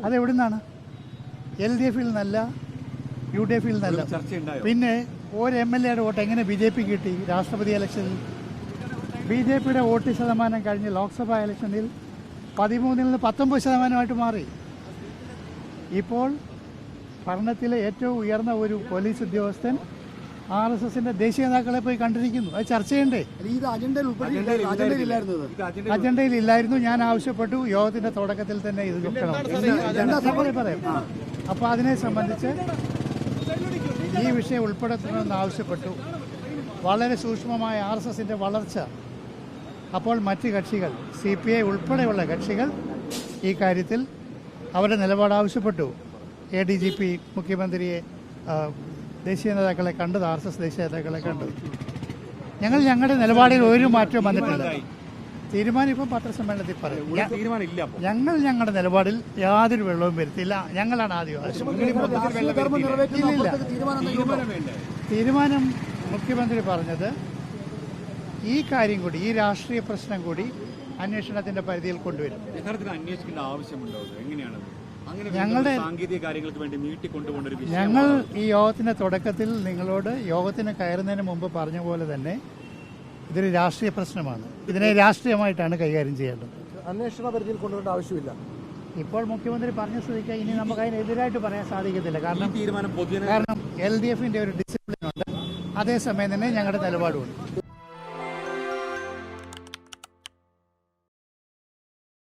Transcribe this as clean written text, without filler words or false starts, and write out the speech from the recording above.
അതെവിടെ നിന്നാണ്? LDF-ൽ നിന്നല്ല, UDF-ൽ നിന്നല്ല. പിന്നെ ഒരു MLA-യുടെ വോട്ട് എങ്ങനെ BJP കിട്ടി? രാഷ്ട്രപതി ഇലക്ഷനിൽ BJP-യുടെ വോട്ട് ശതമാനം കഴിഞ്ഞ ലോക്സഭാ ഇലക്ഷനിൽ 13-ൽ നിന്ന് 19% മാറി. ഇപ്പോൾ ഭരണത്തിലെ ഏറ്റവും ഉയർന്ന ഒരു പോലീസ് ഉദ്യോഗസ്ഥൻ RSSന്റെ ദേശീയ നേതാക്കളെ പോയി കണ്ടിരിക്കുന്നു. അത് ചർച്ച ചെയ്യണ്ടേ? അജണ്ടയിൽ ഇല്ലായിരുന്നു. ഞാൻ ആവശ്യപ്പെട്ടു യോഗത്തിന്റെ തുടക്കത്തിൽ തന്നെ ഇത് പറയാം. അപ്പോൾ അതിനെ സംബന്ധിച്ച് ഈ വിഷയം ഉൾപ്പെടുത്തണമെന്ന് ആവശ്യപ്പെട്ടു. വളരെ സൂക്ഷ്മമായ RSSന്റെ വളർച്ച. അപ്പോൾ മറ്റ് കക്ഷികൾ, CPI ഉൾപ്പെടെയുള്ള കക്ഷികൾ ഈ കാര്യത്തിൽ അവരുടെ നിലപാട് ആവശ്യപ്പെട്ടു. ADGP മുഖ്യമന്ത്രിയെ, ദേശീയ നേതാക്കളെ കണ്ടത്, RSS ദേശീയ നേതാക്കളെ കണ്ടത്. ഞങ്ങളുടെ നിലപാടിൽ ഒരു മാറ്റവും വന്നിട്ടില്ല. തീരുമാനം ഇപ്പം പത്രസമ്മേളനത്തിൽ പറയും. ഞങ്ങളുടെ നിലപാടിൽ യാതൊരു വെള്ളവും വരുത്തില്ല. ഞങ്ങളാണ് ആദ്യം. തീരുമാനം മുഖ്യമന്ത്രി പറഞ്ഞത് ഈ കാര്യം കൂടി, ഈ രാഷ്ട്രീയ പ്രശ്നം കൂടി അന്വേഷണത്തിന്റെ പരിധിയിൽ കൊണ്ടുവരും. ഞങ്ങൾ ഈ യോഗത്തിന്റെ തുടക്കത്തിൽ നിങ്ങളോട് യോഗത്തിന് കയറുന്നതിന് മുമ്പ് പറഞ്ഞ പോലെ തന്നെ ഇതൊരു രാഷ്ട്രീയ പ്രശ്നമാണ്. ഇതിനെ രാഷ്ട്രീയമായിട്ടാണ് കൈകാര്യം ചെയ്യേണ്ടത്. അന്വേഷണ പരിധിയിൽ കൊണ്ടുവരേണ്ട ആവശ്യമില്ല. ഇപ്പോൾ മുഖ്യമന്ത്രി പറഞ്ഞ സ്ഥിതിക്ക് ഇനി നമുക്ക് അതിനെതിരായിട്ട് പറയാൻ സാധിക്കത്തില്ല. കാരണം LDF-ന്റെ ഒരു ഡിസിപ്ലിൻ ഉണ്ട്, അതേസമയം തന്നെ ഞങ്ങളുടെ നിലപാടുമുണ്ട്.